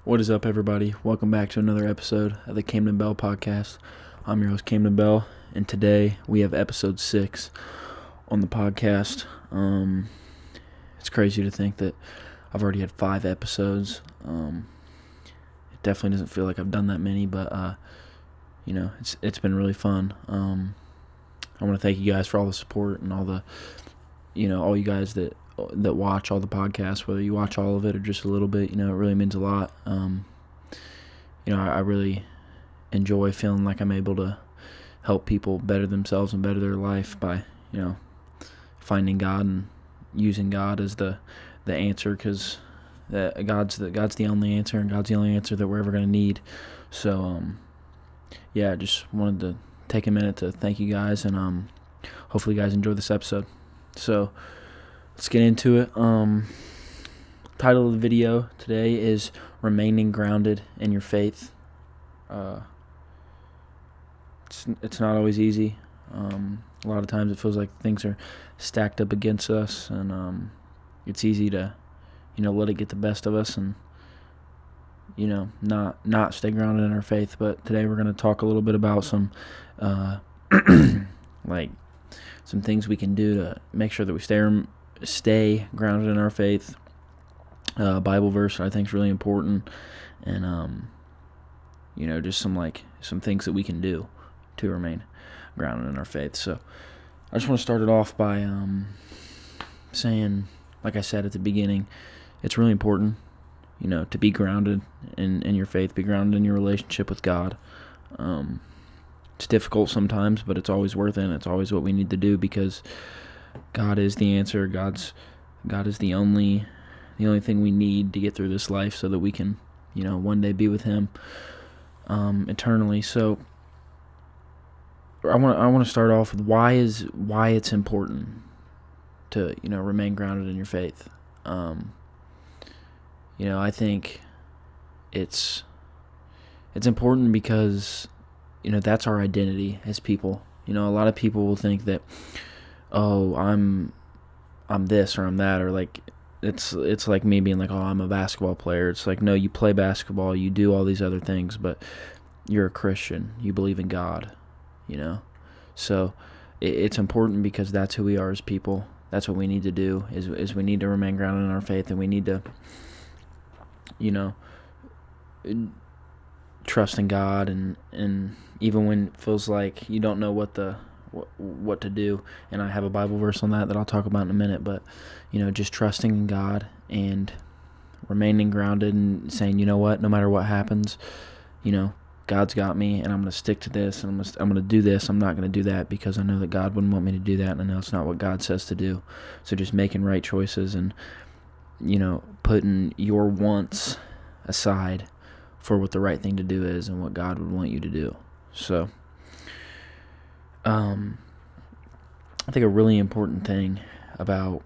What is up, everybody? Welcome back to another episode of the Camden Bell podcast. I'm your host, Camden Bell, and today we have episode 6 on the podcast. It's crazy to think that I've already had 5 episodes. It definitely doesn't feel like I've done that many, but it's been really fun. I want to thank you guys for all the support and all you guys that watch all the podcasts, whether you watch all of it or just a little bit. It really means a lot. I really enjoy feeling like I'm able to help people better themselves and better their life by, finding God and using God as the answer, because God's the only answer, and God's the only answer that we're ever going to need. So, I just wanted to take a minute to thank you guys, and hopefully you guys enjoy this episode. So, let's get into it. Title of the video today is Remaining Grounded in Your Faith. It's not always easy. A lot of times it feels like things are stacked up against us, and it's easy to, let it get the best of us and, not stay grounded in our faith. But today we're going to talk a little bit about some, some things we can do to make sure that we stay grounded in our faith. Bible verse I think is really important, and just some things that we can do to remain grounded in our faith. So I just want to start it off by saying, like I said at the beginning, it's really important, to be grounded in your faith, be grounded in your relationship with God. It's difficult sometimes, but it's always worth it, and it's always what we need to do, because God is the answer. God is the only thing we need to get through this life, so that we can, one day be with Him eternally. So I want to start off with why it's important to remain grounded in your faith. I think it's important because that's our identity as people. A lot of people will think that, oh, I'm this or I'm that, or like it's like me being like, oh, I'm a basketball player. It's like, no, you play basketball, you do all these other things, but you're a Christian. You believe in God, So it's important because that's who we are as people. That's what we need to do, is we need to remain grounded in our faith, and we need to, trust in God, and even when it feels like you don't know what to do, and I have a Bible verse on that I'll talk about in a minute, but just trusting in God and remaining grounded and saying, you know what, no matter what happens, God's got me, and I'm going to stick to this, and I'm going to do this. I'm not going to do that, because I know that God wouldn't want me to do that, and I know it's not what God says to do. So just making right choices and putting your wants aside for what the right thing to do is and what God would want you to do. So I think a really important thing about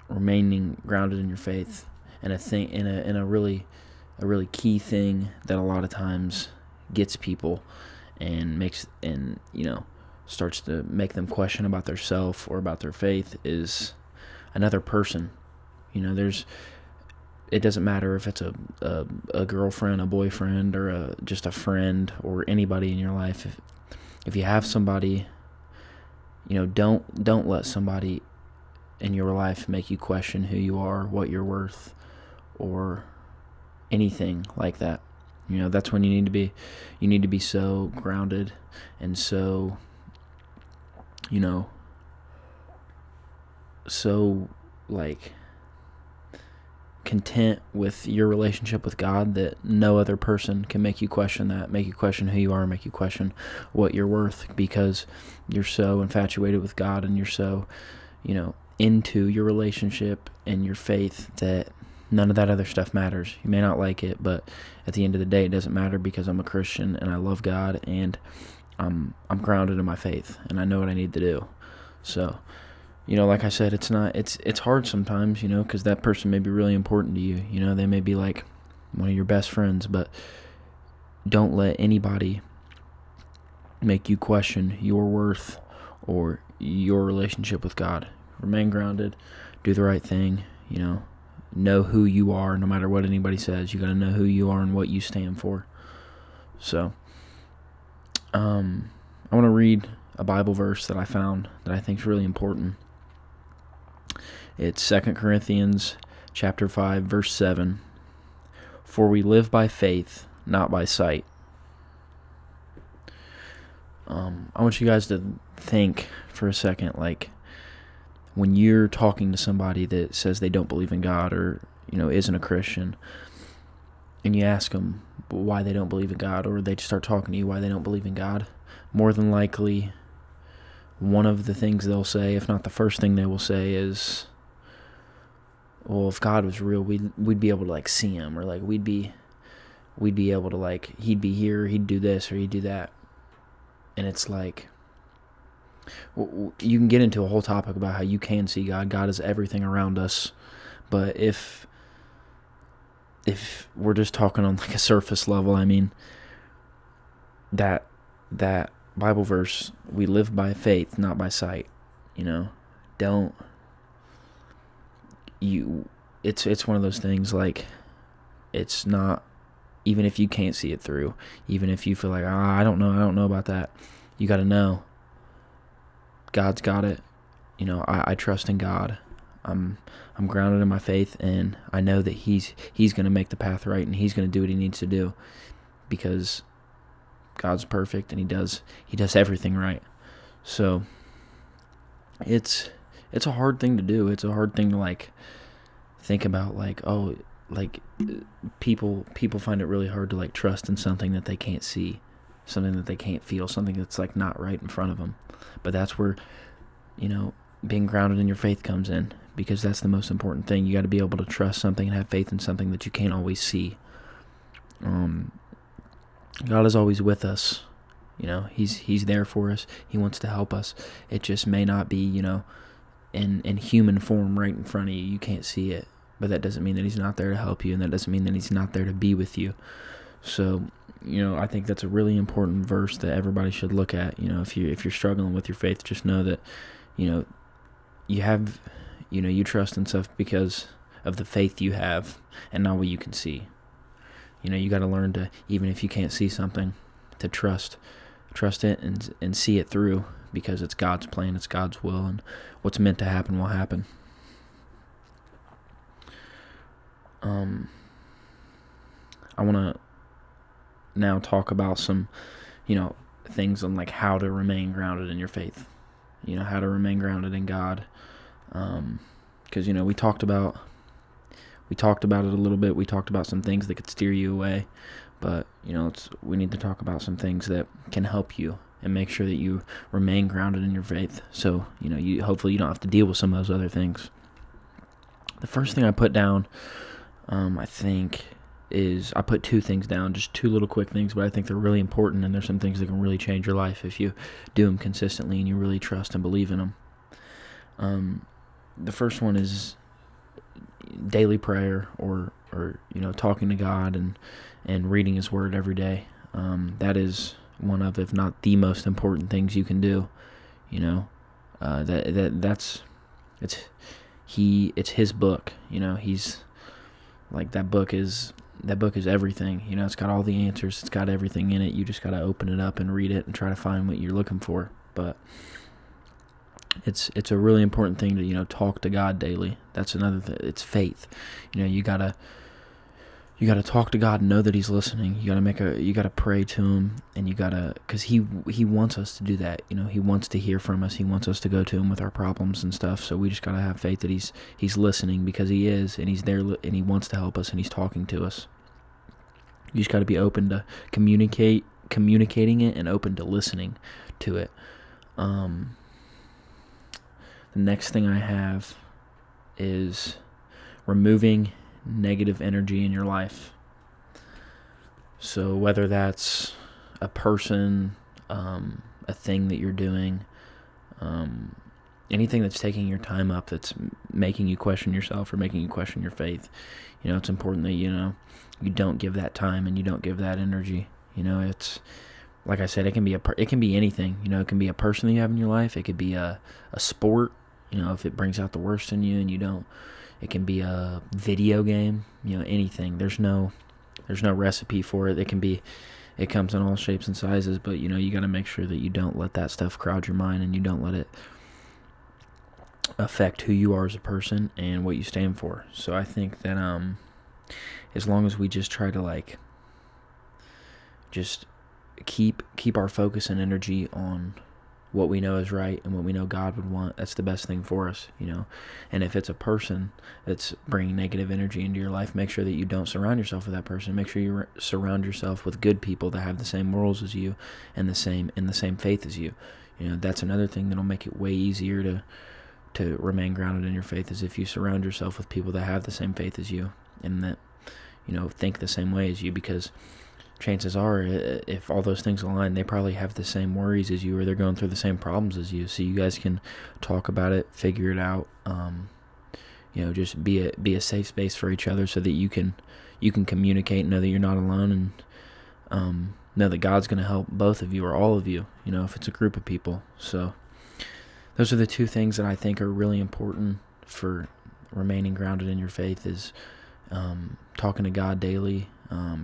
remaining grounded in your faith, and a really key thing that a lot of times gets people and starts to make them question about their self or about their faith, is another person. It doesn't matter if it's a girlfriend, a boyfriend, or just a friend, or anybody in your life. If you have somebody, don't let somebody in your life make you question who you are, what you're worth, or anything like that. That's when you need to be so grounded and so content with your relationship with God that no other person can make you question that, make you question who you are, make you question what you're worth, because you're so infatuated with God, and you're so into your relationship and your faith that none of that other stuff matters. You may not like it, but at the end of the day, it doesn't matter, because I'm a Christian and I love God, and I'm grounded in my faith, and I know what I need to do. So, like I said, it's hard sometimes, because that person may be really important to you. They may be like one of your best friends, but don't let anybody make you question your worth or your relationship with God. Remain grounded, do the right thing, know who you are no matter what anybody says. You got to know who you are and what you stand for. So, I want to read a Bible verse that I found that I think is really important. It's 2 Corinthians chapter 5, verse 7. For we live by faith, not by sight. I want you guys to think for a second, like, when you're talking to somebody that says they don't believe in God or, isn't a Christian, and you ask them why they don't believe in God, or they start talking to you why they don't believe in God, more than likely, one of the things they'll say, if not the first thing they will say, is, well, if God was real, we'd be able to, like, see him, or, like, we'd be able to, like, he'd be here, he'd do this, or he'd do that. And it's like, you can get into a whole topic about how you can see God. God is everything around us. But if we're just talking on, like, a surface level, I mean, that Bible verse, we live by faith, not by sight. It's one of those things, like, it's not, even if you can't see it through, even if you feel like, I don't know about that, you got to know God's got it. I trust in God. I'm grounded in my faith, and I know that he's going to make the path right, and he's going to do what he needs to do, because God's perfect, and he does everything right. So it's a hard thing to do. It's a hard thing to, like, think about, like, people find it really hard to, like, trust in something that they can't see, something that they can't feel, something that's, like, not right in front of them. But that's where, being grounded in your faith comes in, because that's the most important thing. You got to be able to trust something and have faith in something that you can't always see. God is always with us. He's there for us. He wants to help us. It just may not be, in human form right in front of you. You can't see it. But that doesn't mean that he's not there to help you, and that doesn't mean that he's not there to be with you. So, I think that's a really important verse that everybody should look at. If you're struggling with your faith, just know that, you have, you trust in stuff because of the faith you have, and not what you can see. You got to learn to, even if you can't see something, to trust it and see it through, because it's God's plan, it's God's will, and what's meant to happen will happen. I want to now talk about some, things on, like, how to remain grounded in your faith, how to remain grounded in God. Because, we talked about it a little bit. We talked about some things that could steer you away, but, we need to talk about some things that can help you and make sure that you remain grounded in your faith. So, hopefully you don't have to deal with some of those other things. The first thing I put down, I think, is I put two things down, just two little quick things, but I think they're really important, and there's some things that can really change your life if you do them consistently and you really trust and believe in them. The first one is daily prayer, or talking to God and reading His Word every day. That is one of, if not the most important things you can do. It's His book. He's like, that book is everything. It's got all the answers. It's got everything in it. You just got to open it up and read it and try to find what you're looking for. But it's a really important thing to, talk to God daily. That's another thing. It's faith. You gotta talk to God and know that He's listening. You gotta pray to Him, and because He wants us to do that. He wants to hear from us. He wants us to go to Him with our problems and stuff. So we just gotta have faith that He's listening, because He is, and He's there, and He wants to help us, and He's talking to us. You just gotta be open to communicating it, and open to listening to it. The next thing I have is removing negative energy in your life. So whether that's a person, a thing that you're doing, anything that's taking your time up, that's making you question yourself or making you question your faith, it's important that you don't give that time and you don't give that energy. It's, like I said, it can be anything. It can be a person that you have in your life. It could be a sport. If it brings out the worst in you and you don't, It can be a video game, anything. There's no recipe for it. It comes in all shapes and sizes, but you got to make sure that you don't let that stuff crowd your mind, and you don't let it affect who you are as a person and what you stand for. So I think that as long as we just try to just keep our focus and energy on what we know is right and what we know God would want, that's the best thing for us, And if it's a person that's bringing negative energy into your life, make sure that you don't surround yourself with that person. Make sure you surround yourself with good people that have the same morals as you and the same faith as you. That's another thing that'll make it way easier to remain grounded in your faith, is if you surround yourself with people that have the same faith as you and that think the same way as you, because chances are, if all those things align, they probably have the same worries as you, or they're going through the same problems as you. So you guys can talk about it, figure it out. Just be a safe space for each other, so that you can communicate, know that you're not alone, and know that God's going to help both of you or all of you. If it's a group of people. So those are the two things that I think are really important for remaining grounded in your faith: is talking to God daily,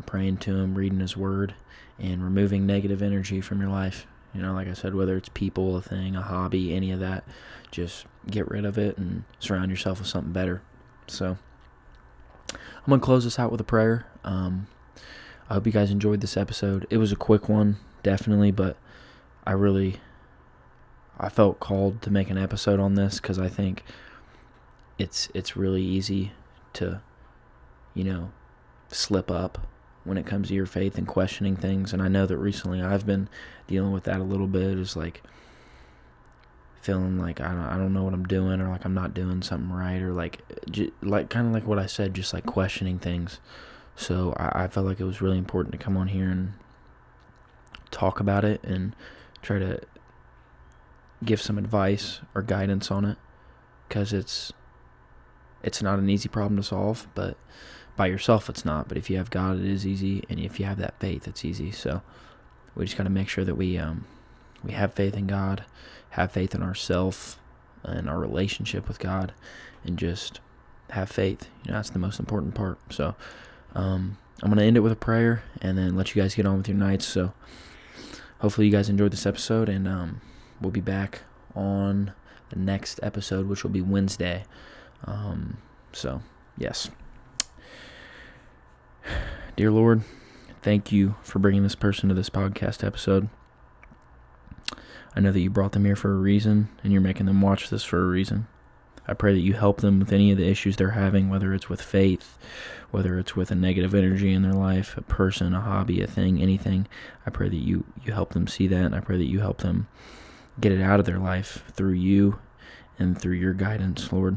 praying to Him, reading His Word, and removing negative energy from your life. Like I said, whether it's people, a thing, a hobby, any of that, just get rid of it and surround yourself with something better. So I'm going to close this out with a prayer. I hope you guys enjoyed this episode. It was a quick one, definitely, but I felt called to make an episode on this, because I think it's really easy to slip up when it comes to your faith and questioning things. And I know that recently I've been dealing with that a little bit, is feeling like I don't know what I'm doing, or I'm not doing something right, or kind of like what I said, just questioning things. So I felt like it was really important to come on here and talk about it and try to give some advice or guidance on it, because it's not an easy problem to solve, but by yourself it's not. But if you have God, it is easy, and if you have that faith, it's easy. So we just got to make sure that we have faith in God, have faith in ourselves and our relationship with God, and just have faith. That's the most important part. So I'm going to end it with a prayer and then let you guys get on with your nights. So hopefully you guys enjoyed this episode, and we'll be back on the next episode, which will be Wednesday. So yes. Dear Lord, thank you for bringing this person to this podcast episode. I know that you brought them here for a reason, and you're making them watch this for a reason. I pray that you help them with any of the issues they're having, whether it's with faith, whether it's with a negative energy in their life, a person, a hobby, a thing, anything. I pray that you help them see that, and I pray that you help them get it out of their life through you and through your guidance, Lord.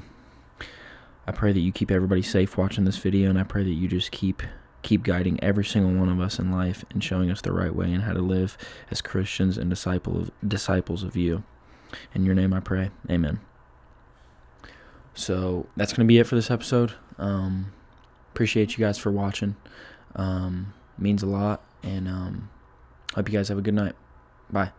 I pray that you keep everybody safe watching this video, and I pray that you just keep guiding every single one of us in life and showing us the right way and how to live as Christians and disciples of you. In your name I pray. Amen. So that's going to be it for this episode. Appreciate you guys for watching. Means a lot, and hope you guys have a good night. Bye.